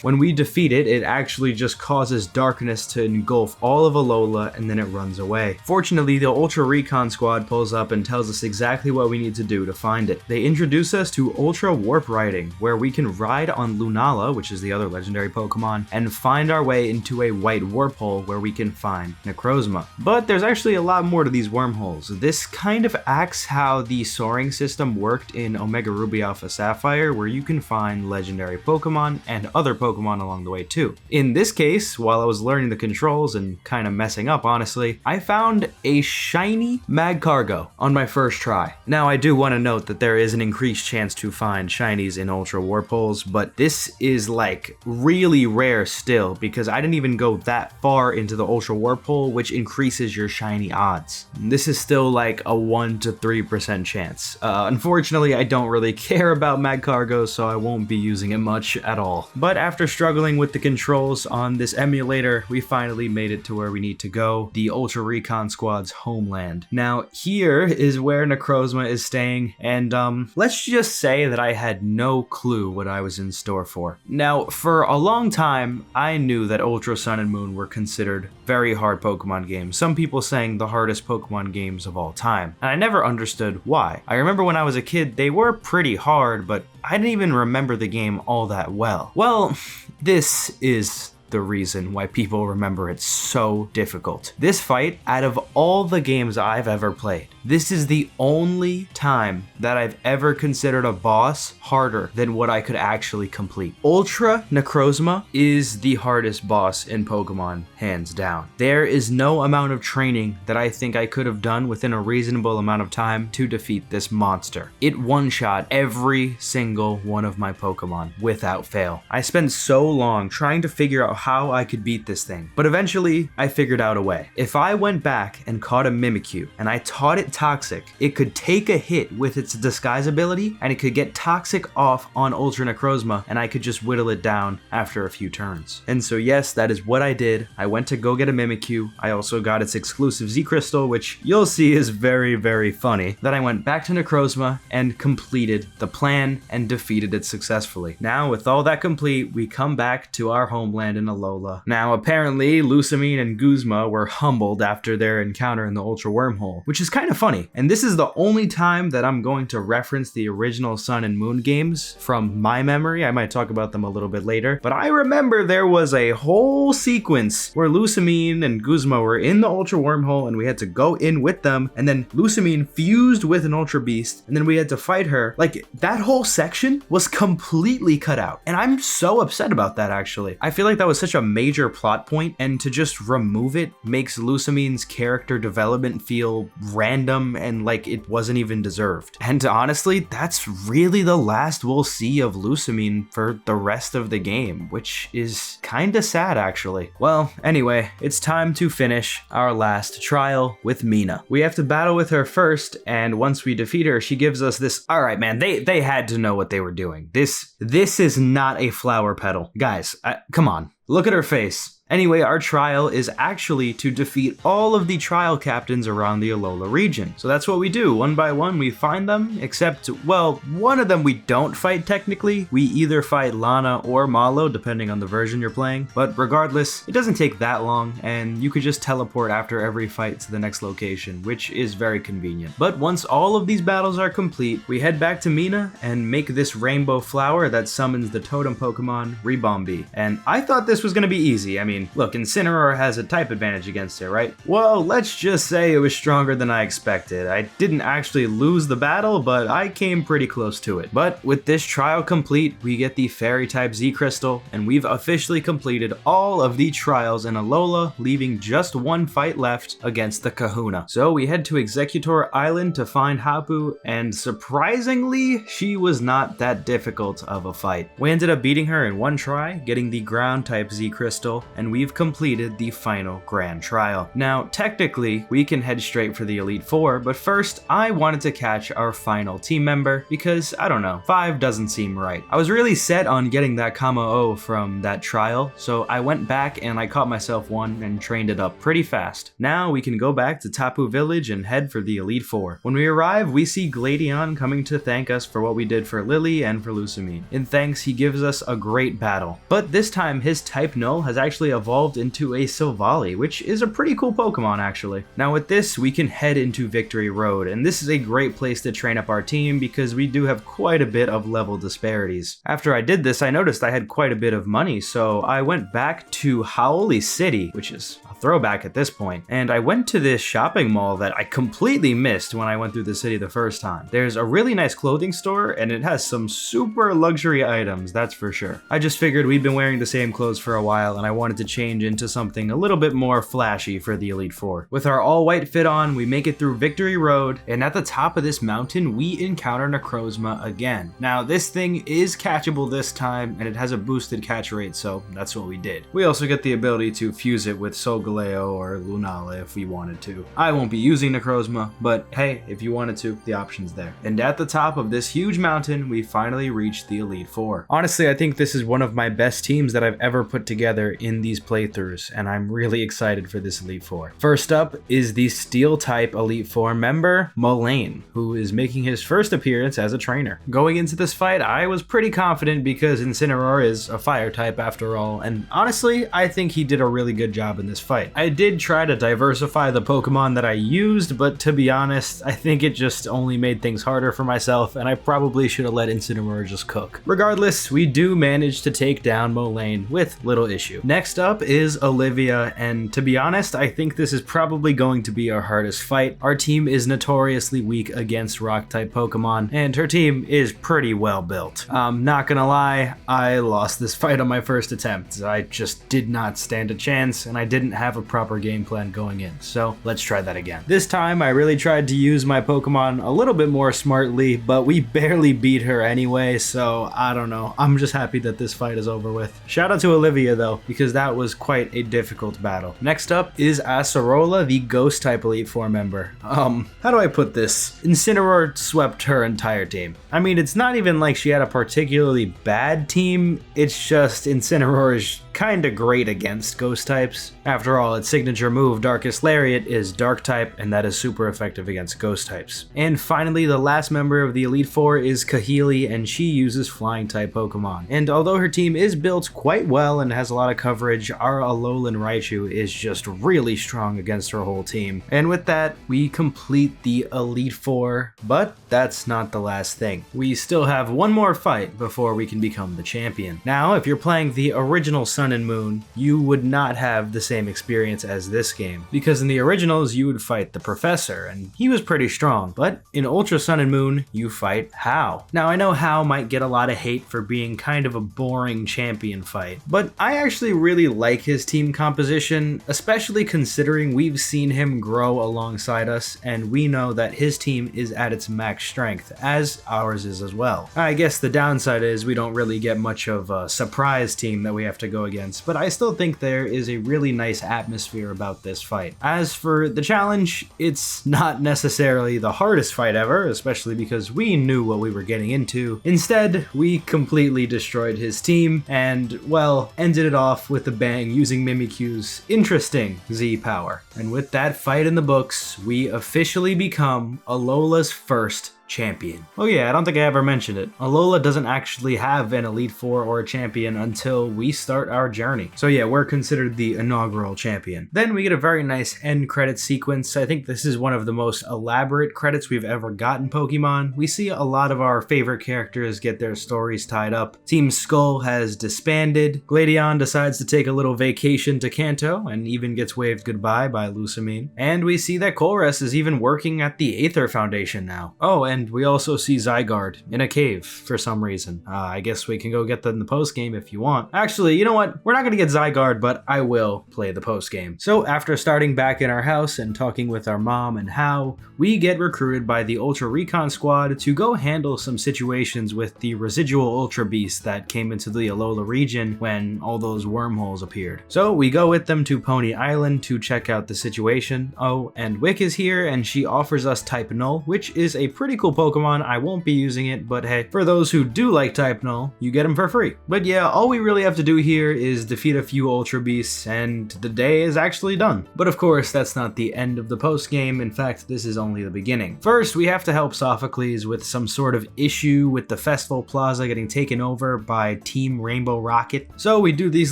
When we defeat it, it actually just causes darkness to engulf all of Alola, and then it runs away. Fortunately, the Ultra Recon Squad pulls up and tells us exactly what we need to do to find it. They introduce us to Ultra Warp Riding, where we can ride on Lunala, which is the other legendary Pokemon, and find our way into a white warp hole where we can find Necrozma. But there's actually a lot more to these wormholes. This kind of acts how the soaring system worked in Omega Ruby Alpha Sapphire, where you can find legendary Pokemon and other Pokemon along the way too. In this case, while I was learning the controls and kind of messing up honestly, I found a shiny Magcargo on my first try. Now I do want to note that there is an increased chance to find shinies in Ultra Warp Holes, but this is like really rare still because I didn't even go that far into the Ultra Warp Hole, which increases your shiny odds. This is still like a 1 to 3% chance. Unfortunately, I don't really care about Magcargo, so I won't be using it much at all. But after struggling with the controls on this emulator, we finally made it to where we need to go, the Ultra Recon Squad's homeland. Now, here is where Necrozma is staying, and let's just say that I had no clue what I was in store for. Now, for a long time, I knew that Ultra Sun and Moon were considered very hard Pokemon games, some people saying the hardest Pokemon games of all time, and I never understood why. I remember when I was a kid, they were pretty hard, but I didn't even remember the game all that well. Well, this is the reason why people remember it so difficult. This fight, out of all the games I've ever played, this is the only time that I've ever considered a boss harder than what I could actually complete. Ultra Necrozma is the hardest boss in Pokemon, hands down. There is no amount of training that I think I could have done within a reasonable amount of time to defeat this monster. It one-shot every single one of my Pokemon without fail. I spent so long trying to figure out how I could beat this thing, but eventually I figured out a way. If I went back and caught a Mimikyu and I taught it Toxic, it could take a hit with its disguise ability and it could get Toxic off on Ultra Necrozma, and I could just whittle it down after a few turns. And so yes, that is what I did. I went to go get a Mimikyu. I also got its exclusive Z Crystal, which you'll see is very, very funny. Then I went back to Necrozma and completed the plan and defeated it successfully. Now, with all that complete, we come back to our homeland in Alola. Now, apparently, Lusamine and Guzma were humbled after their encounter in the Ultra Wormhole, which is kind of funny. And this is the only time that I'm going to reference the original Sun and Moon games from my memory. I might talk about them a little bit later, but I remember there was a whole sequence where Lusamine and Guzma were in the Ultra Wormhole and we had to go in with them, and then Lusamine fused with an Ultra Beast, and then we had to fight her. Like, that whole section was completely cut out, and I'm so upset about that actually. I feel like that was such a major plot point, and to just remove it makes Lusamine's character development feel random and like it wasn't even deserved. And honestly, that's really the last we'll see of Lusamine for the rest of the game, which is kinda sad actually. Well, anyway, it's time to finish our last trial with Mina. We have to battle with her first, and once we defeat her, she gives us this, alright man, they had to know what they were doing. This is not a flower petal. Guys, come on. Look at her face. Anyway, our trial is actually to defeat all of the trial captains around the Alola region. So that's what we do. One by one, we find them, except, well, one of them we don't fight technically. We either fight Lana or Malo, depending on the version you're playing. But regardless, it doesn't take that long, and you could just teleport after every fight to the next location, which is very convenient. But once all of these battles are complete, we head back to Mina and make this rainbow flower that summons the totem Pokemon, Ribombee. And I thought this was going to be easy. I mean, look, Incineroar has a type advantage against it, right? Well, let's just say it was stronger than I expected. I didn't actually lose the battle, but I came pretty close to it. But with this trial complete, we get the Fairy-type Z-Crystal, and we've officially completed all of the trials in Alola, leaving just one fight left against the Kahuna. So we head to Exeggutor Island to find Hapu, and surprisingly, she was not that difficult of a fight. We ended up beating her in one try, getting the Ground-type Z-Crystal, and we've completed the final grand trial. Now, technically, we can head straight for the Elite Four, but first, I wanted to catch our final team member because, I don't know, 5 doesn't seem right. I was really set on getting that Kamo-O from that trial, so I went back and I caught myself one and trained it up pretty fast. Now we can go back to Tapu Village and head for the Elite Four. When we arrive, we see Gladion coming to thank us for what we did for Lily and for Lusamine. In thanks, he gives us a great battle. But this time, his type Null has actually evolved into a Silvally, which is a pretty cool Pokemon actually. Now with this, we can head into Victory Road, and this is a great place to train up our team because we do have quite a bit of level disparities. After I did this, I noticed I had quite a bit of money, so I went back to Hau'oli City, which is a throwback at this point, and I went to this shopping mall that I completely missed when I went through the city the first time. There's a really nice clothing store, and it has some super luxury items, that's for sure. I just figured we'd been wearing the same clothes for a while, and I wanted to change into something a little bit more flashy for the Elite Four. With our all-white fit on, we make it through Victory Road, and at the top of this mountain, we encounter Necrozma again. Now, this thing is catchable this time, and it has a boosted catch rate, so that's what we did. We also get the ability to fuse it with Solgaleo or Lunala if we wanted to. I won't be using Necrozma, but hey, if you wanted to, the option's there. And at the top of this huge mountain, we finally reached the Elite Four. Honestly, I think this is one of my best teams that I've ever put together in these playthroughs, and I'm really excited for this Elite Four. First up is the Steel-type Elite Four member, Molayne, who is making his first appearance as a trainer. Going into this fight, I was pretty confident because Incineroar is a Fire-type after all, and honestly, I think he did a really good job in this fight. I did try to diversify the Pokemon that I used, but to be honest, I think it just only made things harder for myself, and I probably should have let Incineroar just cook. Regardless, we do manage to take down Molayne with little issue. Next up is Olivia, and to be honest, I think this is probably going to be our hardest fight. Our team is notoriously weak against Rock-type Pokemon, and her team is pretty well built. Not gonna lie, I lost this fight on my first attempt. I just did not stand a chance, and I didn't have a proper game plan going in, so let's try that again. This time, I really tried to use my Pokemon a little bit more smartly, but we barely beat her anyway, so I don't know. I'm just happy that this fight is over with. Shout out to Olivia though, because that was quite a difficult battle. Next up is Acerola, the Ghost-type Elite Four member. How do I put this? Incineroar swept her entire team. I mean, it's not even like she had a particularly bad team, it's just Incineroar is kinda great against Ghost types. After all, its signature move, Darkest Lariat, is Dark type, and that is super effective against Ghost types. And finally, the last member of the Elite Four is Kahili, and she uses Flying type Pokemon. And although her team is built quite well and has a lot of coverage, our Alolan Raichu is just really strong against her whole team. And with that, we complete the Elite Four, but that's not the last thing. We still have one more fight before we can become the champion. Now, if you're playing the original Sun and Moon, you would not have the same experience as this game, because in the originals you would fight the Professor, and he was pretty strong, but in Ultra Sun and Moon, you fight Hau. Now, I know Hau might get a lot of hate for being kind of a boring champion fight, but I actually really like his team composition, especially considering we've seen him grow alongside us, and we know that his team is at its max strength, as ours is as well. I guess the downside is we don't really get much of a surprise team that we have to go against against, but I still think there is a really nice atmosphere about this fight. As for the challenge, it's not necessarily the hardest fight ever, especially because we knew what we were getting into. Instead, we completely destroyed his team and, well, ended it off with a bang using Mimikyu's interesting Z power. And with that fight in the books, we officially become Alola's first champion. Oh yeah, I don't think I ever mentioned it. Alola doesn't actually have an Elite Four or a champion until we start our journey. So yeah, we're considered the inaugural champion. Then we get a very nice end credit sequence. I think this is one of the most elaborate credits we've ever gotten Pokemon. We see a lot of our favorite characters get their stories tied up. Team Skull has disbanded. Gladion decides to take a little vacation to Kanto and even gets waved goodbye by Lusamine. And we see that Colress is even working at the Aether Foundation now. Oh, and we also see Zygarde in a cave for some reason. I guess we can go get that in the post game if you want. Actually, you know what? We're not going to get Zygarde, but I will play the post game. So after starting back in our house and talking with our mom and Hao, we get recruited by the Ultra Recon Squad to go handle some situations with the residual Ultra Beasts that came into the Alola region when all those wormholes appeared. So we go with them to Pony Island to check out the situation. Oh, and Wick is here and she offers us Type Null, which is a pretty cool Pokemon. I won't be using it, but hey, for those who do like Type Null, you get them for free. But yeah, all we really have to do here is defeat a few Ultra Beasts and the day is actually done. But of course, that's not the end of the post game. In fact, this is only the beginning. First, we have to help Sophocles with some sort of issue with the Festival Plaza getting taken over by Team Rainbow Rocket. So we do these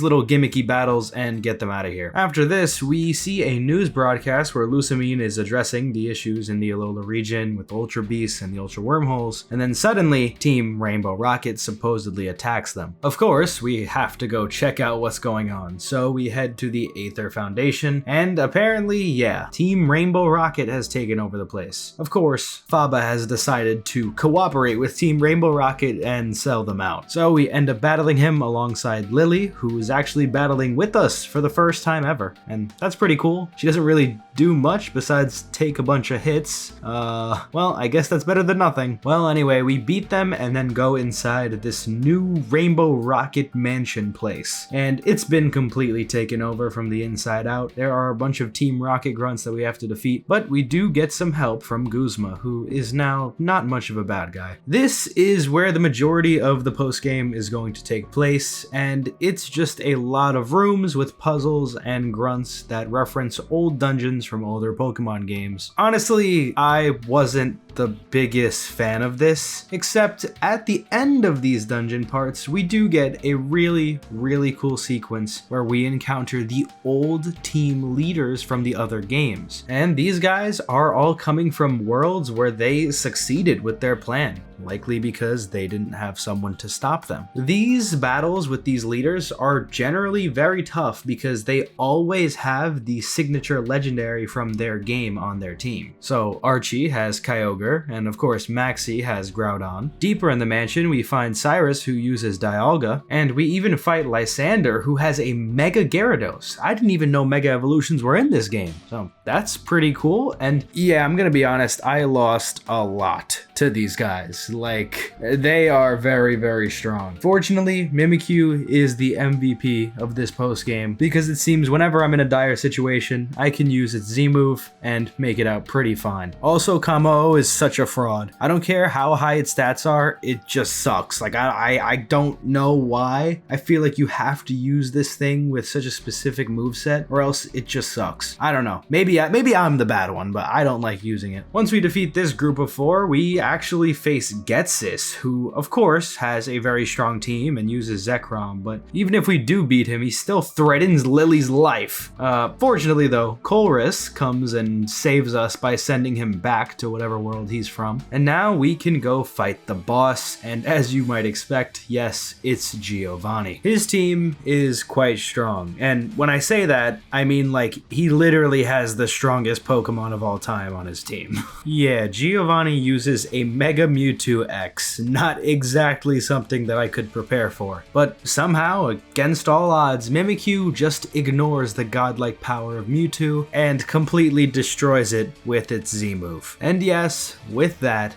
little gimmicky battles and get them out of here. After this, we see a news broadcast where Lusamine is addressing the issues in the Alola region with Ultra Beasts and the Ultra Wormholes, and then suddenly Team Rainbow Rocket supposedly attacks them. Of course, we have to go check out what's going on, so we head to the Aether Foundation, and apparently, yeah, Team Rainbow Rocket has taken over the place. Of course, Faba has decided to cooperate with Team Rainbow Rocket and sell them out. So we end up battling him alongside Lily, who is actually battling with us for the first time ever, and that's pretty cool. She doesn't really do much besides take a bunch of hits. Well, I guess that's better than nothing. Well, anyway, we beat them and then go inside this new Rainbow Rocket mansion place. And it's been completely taken over from the inside out. There are a bunch of Team Rocket grunts that we have to defeat, but we do get some help from Guzma, who is now not much of a bad guy. This is where the majority of the post-game is going to take place, and it's just a lot of rooms with puzzles and grunts that reference old dungeons from older Pokemon games. Honestly, I wasn't the biggest fan of this, except at the end of these dungeon parts, we do get a really cool sequence where we encounter the old team leaders from the other games. And these guys are all coming from worlds where they succeeded with their plan, likely because they didn't have someone to stop them. These battles with these leaders are generally very tough because they always have the signature legendary from their game on their team. So Archie has Kyogre, and of course Maxie has Groudon. Deeper in the mansion, we find Cyrus, who uses Dialga, and we even fight Lysander, who has a Mega Gyarados. I didn't even know Mega Evolutions were in this game, so that's pretty cool. And yeah, I'm gonna be honest, I lost a lot to these guys. Like, they are very strong. Fortunately, Mimikyu is the MVP of this post game because it seems whenever I'm in a dire situation, I can use its Z move and make it out pretty fine. Also, Kamo is such a fraud. I don't care how high its stats are, it just sucks. Like, I don't know why. I feel like you have to use this thing with such a specific moveset or else it just sucks. I don't know. Maybe I'm the bad one, but I don't like using it. Once we defeat this group of 4, we actually face Ghetsis, who of course has a very strong team and uses Zekrom, but even if we do beat him, he still threatens Lily's life. Fortunately though, Colress comes and saves us by sending him back to whatever world he's from, and now we can go fight the boss, and as you might expect, yes, it's Giovanni. His team is quite strong, and when I say that, I mean like he literally has the strongest Pokemon of all time on his team. Yeah, Giovanni uses a Mega Mewtwo X, not exactly something that I could prepare for, but somehow, against all odds, Mimikyu just ignores the godlike power of Mewtwo and completely destroys it with its Z move. And yes, But with that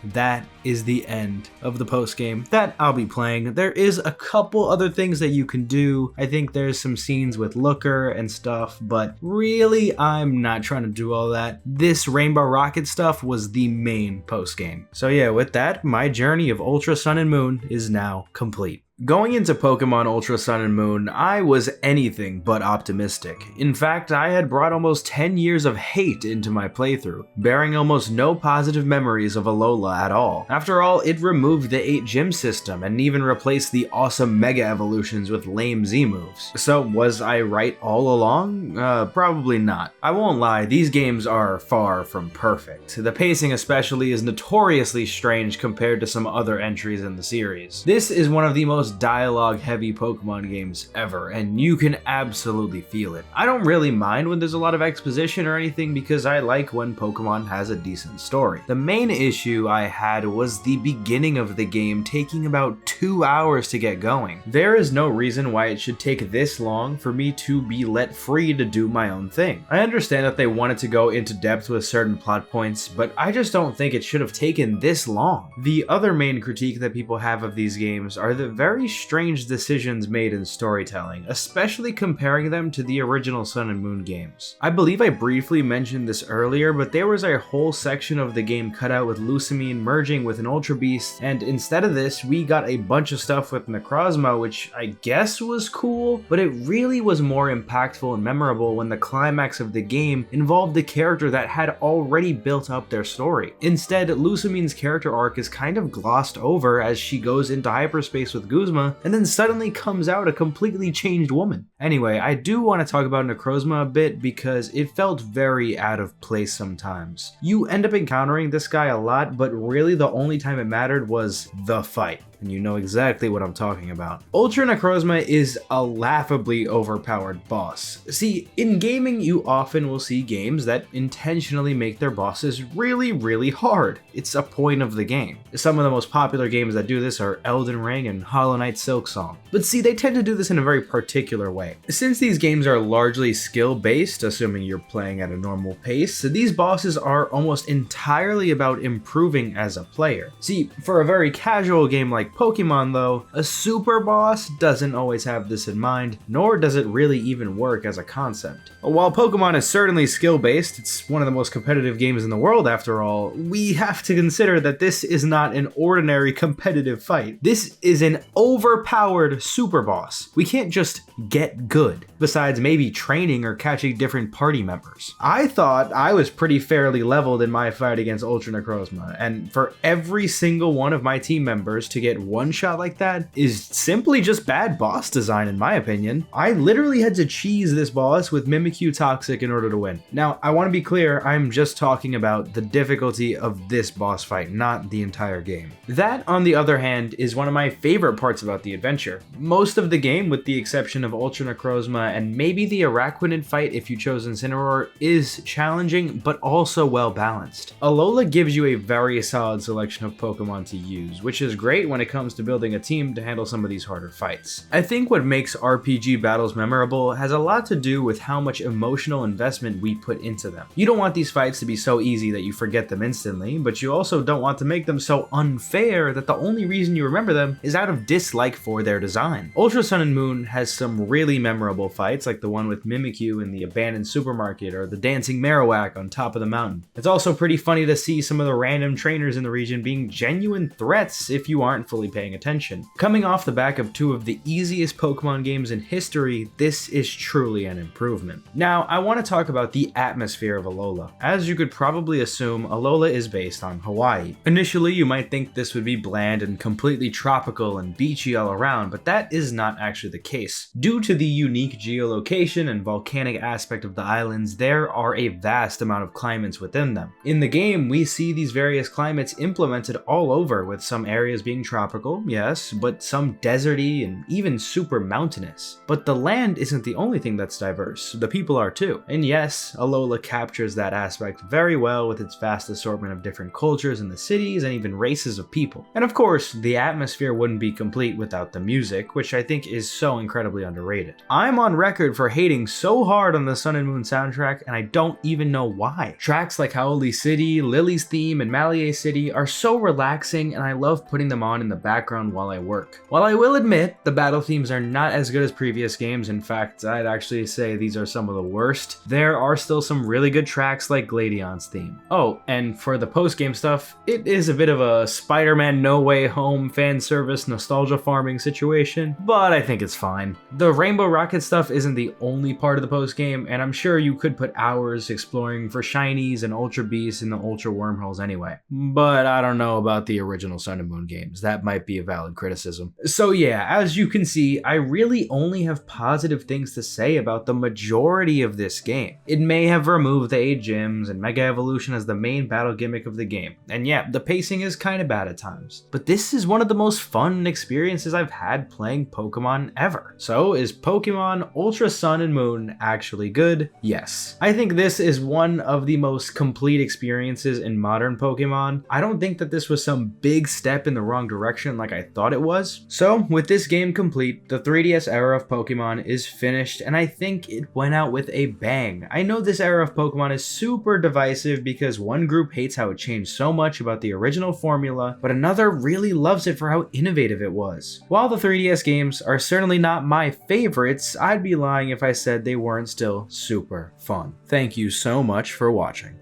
is the end of the post game that I'll be playing. There is a couple other things that you can do. I think there's some scenes with Looker and stuff, but really I'm not trying to do all that. This Rainbow Rocket stuff was the main post game. So yeah, with that, my journey of Ultra Sun and Moon is now complete. Going into Pokemon Ultra Sun and Moon, I was anything but optimistic. In fact, I had brought almost 10 years of hate into my playthrough, bearing almost no positive memories of Alola at all. After all, it removed the 8 gym system and even replaced the awesome Mega Evolutions with lame Z moves. So was I right all along? Probably not. I won't lie, these games are far from perfect. The pacing especially is notoriously strange compared to some other entries in the series. This is one of the most dialogue-heavy Pokemon games ever, and you can absolutely feel it. I don't really mind when there's a lot of exposition or anything because I like when Pokemon has a decent story. The main issue I had was the beginning of the game taking about 2 hours to get going. There is no reason why it should take this long for me to be let free to do my own thing. I understand that they wanted to go into depth with certain plot points, but I just don't think it should have taken this long. The other main critique that people have of these games are the very strange decisions made in storytelling, especially comparing them to the original Sun and Moon games. I believe I briefly mentioned this earlier, but there was a whole section of the game cut out with Lusamine merging with an Ultra Beast, and instead of this, we got a bunch of stuff with Necrozma, which I guess was cool, but it really was more impactful and memorable when the climax of the game involved the character that had already built up their story. Instead, Lusamine's character arc is kind of glossed over as she goes into hyperspace with Guzma and then suddenly comes out a completely changed woman. Anyway, I do want to talk about Necrozma a bit because it felt very out of place sometimes. You end up encountering this guy a lot, but really the only time it mattered was the fight. And you know exactly what I'm talking about. Ultra Necrozma is a laughably overpowered boss. See, in gaming you often will see games that intentionally make their bosses really hard. It's a point of the game. Some of the most popular games that do this are Elden Ring and Hollow Knight Silksong. But see, they tend to do this in a very particular way. Since these games are largely skill-based, assuming you're playing at a normal pace, these bosses are almost entirely about improving as a player. See, for a very casual game like Pokemon though, a super boss doesn't always have this in mind, nor does it really even work as a concept. While Pokemon is certainly skill-based, it's one of the most competitive games in the world after all, we have to consider that this is not an ordinary competitive fight. This is an overpowered super boss. We can't just get good, besides maybe training or catching different party members. I thought I was pretty fairly leveled in my fight against Ultra Necrozma, and for every single one of my team members to get one shot like that is simply just bad boss design in my opinion. I literally had to cheese this boss with Mimikyu Toxic in order to win. Now, I want to be clear, I'm just talking about the difficulty of this boss fight, not the entire game. That, on the other hand, is one of my favorite parts about the adventure. Most of the game, with the exception of Ultra Necrozma and maybe the Araquanid fight if you chose Incineroar, is challenging but also well balanced. Alola gives you a very solid selection of Pokemon to use, which is great when it comes to building a team to handle some of these harder fights. I think what makes RPG battles memorable has a lot to do with how much emotional investment we put into them. You don't want these fights to be so easy that you forget them instantly, but you also don't want to make them so unfair that the only reason you remember them is out of dislike for their design. Ultra Sun and Moon has some really memorable fights like the one with Mimikyu in the abandoned supermarket or the dancing Marowak on top of the mountain. It's also pretty funny to see some of the random trainers in the region being genuine threats if you aren't fully paying attention. Coming off the back of two of the easiest Pokemon games in history, this is truly an improvement. Now, I want to talk about the atmosphere of Alola. As you could probably assume, Alola is based on Hawaii. Initially, you might think this would be bland and completely tropical and beachy all around, but that is not actually the case. Due to the unique geolocation and volcanic aspect of the islands, there are a vast amount of climates within them. In the game, we see these various climates implemented all over, with some areas being tropical tropical, yes, but some deserty and even super mountainous. But the land isn't the only thing that's diverse, the people are too. And yes, Alola captures that aspect very well with its vast assortment of different cultures in the cities and even races of people. And of course, the atmosphere wouldn't be complete without the music, which I think is so incredibly underrated. I'm on record for hating so hard on the Sun and Moon soundtrack, and I don't even know why. Tracks like Howley City, Lily's Theme, and Malier City are so relaxing, and I love putting them on in the background while I work. While I will admit, the battle themes are not as good as previous games, in fact, I'd actually say these are some of the worst, there are still some really good tracks like Gladion's theme. Oh, and for the post-game stuff, it is a bit of a Spider-Man No Way Home fan service nostalgia farming situation, but I think it's fine. The Rainbow Rocket stuff isn't the only part of the post-game, and I'm sure you could put hours exploring for shinies and Ultra Beasts in the Ultra Wormholes anyway. But I don't know about the original Sun and Moon games, that might be a valid criticism. So yeah, as you can see, I really only have positive things to say about the majority of this game. It may have removed the 8 gyms and Mega Evolution as the main battle gimmick of the game, and yeah, the pacing is kinda bad at times. But this is one of the most fun experiences I've had playing Pokemon ever. So is Pokemon Ultra Sun and Moon actually good? Yes. I think this is one of the most complete experiences in modern Pokemon. I don't think that this was some big step in the wrong direction like I thought it was. So with this game complete, the 3DS era of Pokemon is finished, and I think it went out with a bang. I know this era of Pokemon is super divisive because one group hates how it changed so much about the original formula, but another really loves it for how innovative it was. While the 3DS games are certainly not my favorites, I'd be lying if I said they weren't still super fun. Thank you so much for watching.